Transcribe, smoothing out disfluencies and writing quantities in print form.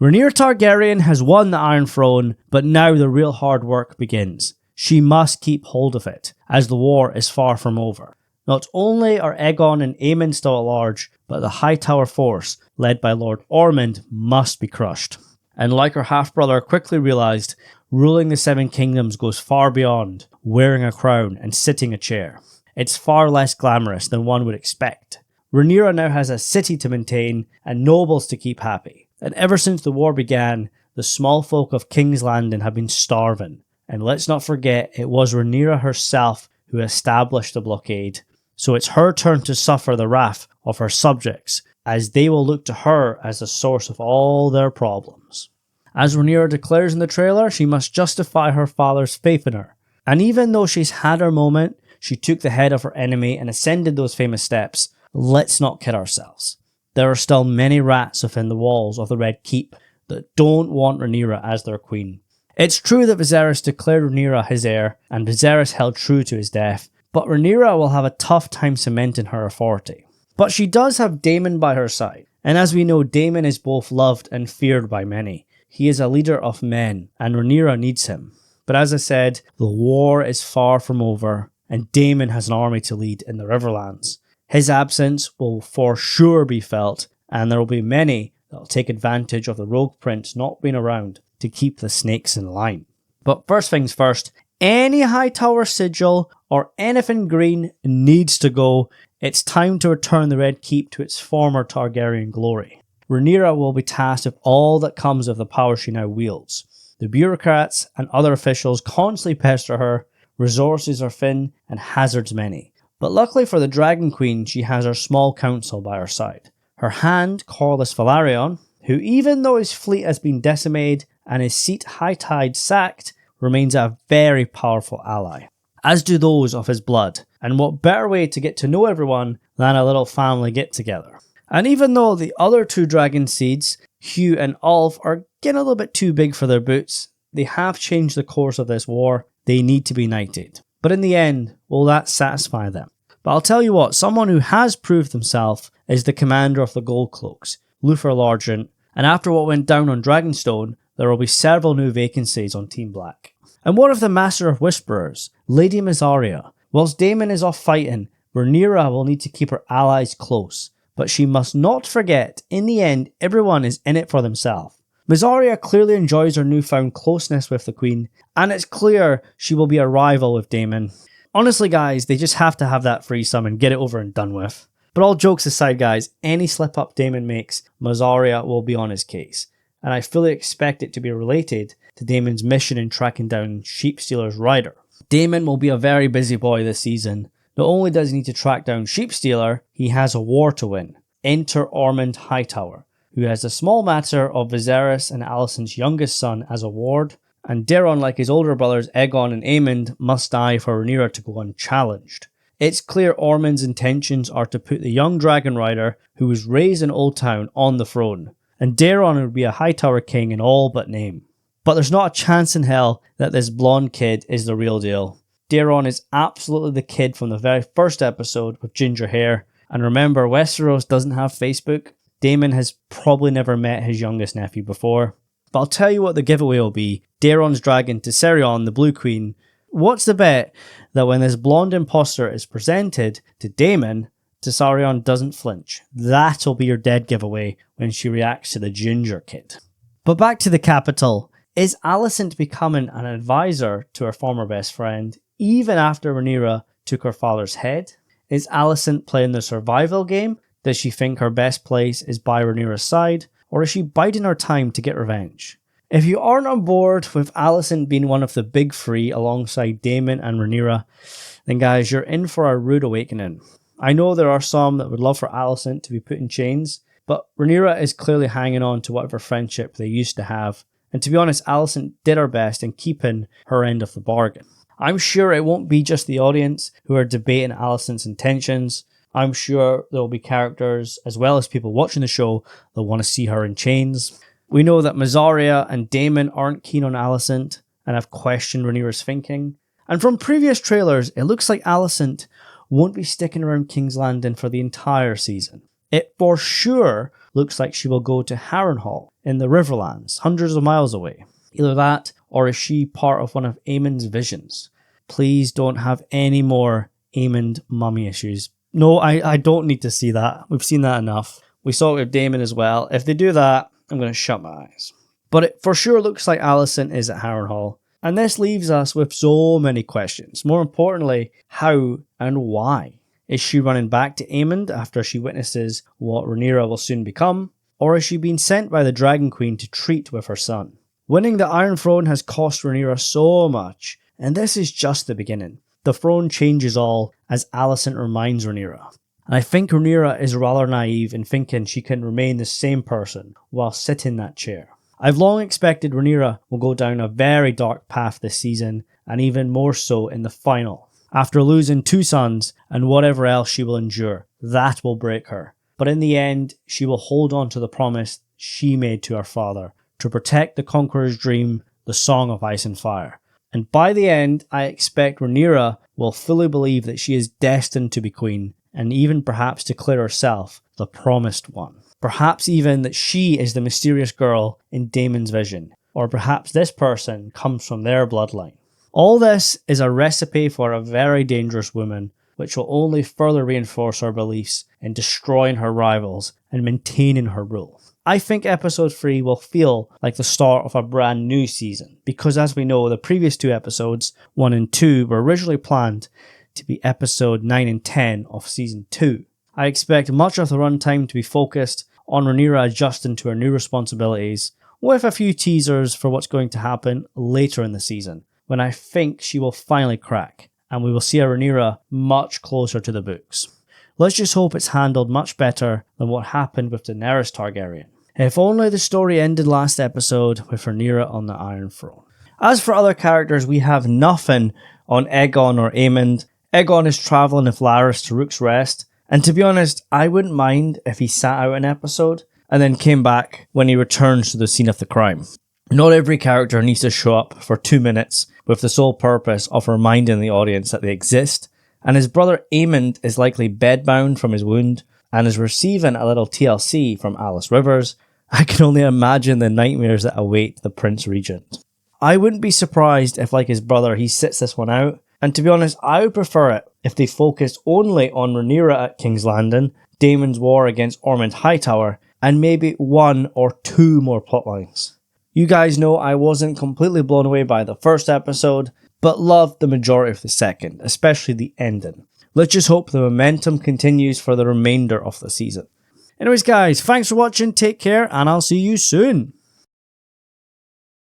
Rhaenyra Targaryen has won the Iron Throne, but now the real hard work begins. She must keep hold of it, as the war is far from over. Not only are Aegon and Aemon still at large, but the Hightower force, led by Lord Ormond, must be crushed. And like her half-brother quickly realised, ruling the Seven Kingdoms goes far beyond wearing a crown and sitting a chair. It's far less glamorous than one would expect. Rhaenyra now has a city to maintain and nobles to keep happy. And ever since the war began, the small folk of King's Landing have been starving. And let's not forget, it was Rhaenyra herself who established the blockade. So it's her turn to suffer the wrath of her subjects, as they will look to her as the source of all their problems. As Rhaenyra declares in the trailer, she must justify her father's faith in her. And even though she's had her moment, she took the head of her enemy and ascended those famous steps, let's not kid ourselves. There are still many rats within the walls of the Red Keep that don't want Rhaenyra as their queen. It's true that Viserys declared Rhaenyra his heir, and Viserys held true to his death, but Rhaenyra will have a tough time cementing her authority. But she does have Daemon by her side, and as we know, Daemon is both loved and feared by many. He is a leader of men, and Rhaenyra needs him. But as I said, the war is far from over, and Daemon has an army to lead in the Riverlands. His absence will for sure be felt, and there will be many that will take advantage of the rogue prince not being around to keep the snakes in line. But first things first, any Hightower sigil or anything green needs to go. It's time to return the Red Keep to its former Targaryen glory. Rhaenyra will be tasked with all that comes of the power she now wields. The bureaucrats and other officials constantly pester her, resources are thin and hazards many. But luckily for the Dragon Queen, she has her small council by her side. Her hand, Corlys Velaryon, who even though his fleet has been decimated and his seat High Tide sacked, remains a very powerful ally, as do those of his blood. And what better way to get to know everyone than a little family get-together. And even though the other two dragon seeds, Hugh and Ulf, are getting a little bit too big for their boots, they have changed the course of this war. They need to be knighted. But in the end, will that satisfy them? But I'll tell you what, someone who has proved himself is the commander of the Gold Cloaks, Luther Largent, and after what went down on Dragonstone, there will be several new vacancies on Team Black. And what of the Master of Whisperers, Lady Mysaria? Whilst Daemon is off fighting, Rhaenyra will need to keep her allies close, but she must not forget, in the end, everyone is in it for themselves. Mysaria clearly enjoys her newfound closeness with the Queen, and it's clear she will be a rival with Daemon. Honestly guys, they just have to have that threesome and get it over and done with. But all jokes aside guys, any slip up Daemon makes, Mysaria will be on his case. And I fully expect it to be related to Daemon's mission in tracking down Sheepstealer's rider. Daemon will be a very busy boy this season. Not only does he need to track down Sheepstealer, he has a war to win. Enter Ormond Hightower, who has the small matter of Viserys and Alicent's youngest son as a ward, and Daemon, like his older brothers Aegon and Aemond, must die for Rhaenyra to go unchallenged. It's clear Ormond's intentions are to put the young dragon rider, who was raised in Old Town, on the throne, and Daemon would be a Hightower king in all but name. But there's not a chance in hell that this blonde kid is the real deal. Daemon is absolutely the kid from the very first episode with ginger hair, and remember, Westeros doesn't have Facebook. Daemon has probably never met his youngest nephew before. But I'll tell you what the giveaway will be. Daemon's dragon Tessarion, the Blue Queen. What's the bet that when this blonde imposter is presented to Daemon, Tessarion doesn't flinch? That'll be your dead giveaway when she reacts to the ginger kid. But back to the capital. Is Alicent becoming an advisor to her former best friend, even after Rhaenyra took her father's head? Is Alicent playing the survival game? Does she think her best place is by Rhaenyra's side? Or is she biding her time to get revenge? If you aren't on board with Alicent being one of the big three alongside Daemon and Rhaenyra, then guys, you're in for a rude awakening. I know there are some that would love for Alicent to be put in chains, but Rhaenyra is clearly hanging on to whatever friendship they used to have. And to be honest, Alicent did her best in keeping her end of the bargain. I'm sure it won't be just the audience who are debating Alicent's intentions. I'm sure there will be characters, as well as people watching the show, that want to see her in chains. We know that Mysaria and Daemon aren't keen on Alicent and have questioned Rhaenyra's thinking. And from previous trailers, it looks like Alicent won't be sticking around King's Landing for the entire season. It for sure looks like she will go to Harrenhal in the Riverlands, hundreds of miles away. Either that, or is she part of one of Aemon's visions? Please don't have any more Aemon mummy issues. No, I don't need to see that. We've seen that enough. We saw it with Damon as well. If they do that, I'm going to shut my eyes. But it for sure looks like Alicent is at Harrenhal. And this leaves us with so many questions. More importantly, how and why? Is she running back to Aemon after she witnesses what Rhaenyra will soon become? Or is she being sent by the Dragon Queen to treat with her son? Winning the Iron Throne has cost Rhaenyra so much, and this is just the beginning. The throne changes all, as Alicent reminds Rhaenyra. And I think Rhaenyra is rather naive in thinking she can remain the same person while sitting in that chair. I've long expected Rhaenyra will go down a very dark path this season, and even more so in the final. After losing 2 sons and whatever else she will endure, that will break her. But in the end, she will hold on to the promise she made to her father, to protect the Conqueror's dream, the Song of Ice and Fire. And by the end, I expect Rhaenyra will fully believe that she is destined to be queen, and even perhaps declare herself the promised one. Perhaps even that she is the mysterious girl in Damon's vision, or perhaps this person comes from their bloodline. All this is a recipe for a very dangerous woman, which will only further reinforce her beliefs in destroying her rivals and maintaining her rule. I think episode 3 will feel like the start of a brand new season, because as we know, the previous 2 episodes, 1 and 2, were originally planned to be episode 9 and 10 of season 2. I expect much of the runtime to be focused on Rhaenyra adjusting to her new responsibilities, with a few teasers for what's going to happen later in the season, when I think she will finally crack, and we will see a Rhaenyra much closer to the books. Let's just hope it's handled much better than what happened with Daenerys Targaryen. If only the story ended last episode with Rhaenyra on the Iron Throne. As for other characters, we have nothing on Aegon or Aemond. Aegon is travelling with Larys to Rook's Rest, and to be honest, I wouldn't mind if he sat out an episode and then came back when he returns to the scene of the crime. Not every character needs to show up for 2 minutes with the sole purpose of reminding the audience that they exist, and his brother Aemond is likely bedbound from his wound and is receiving a little TLC from Alice Rivers. I can only imagine the nightmares that await the Prince Regent. I wouldn't be surprised if, like his brother, he sits this one out, and to be honest, I would prefer it if they focused only on Rhaenyra at King's Landing, Daemon's war against Ormond Hightower, and maybe 1 or 2 more plotlines. You guys know I wasn't completely blown away by the first episode, but loved the majority of the second, especially the ending. Let's just hope the momentum continues for the remainder of the season. Anyways guys, thanks for watching, take care, and I'll see you soon.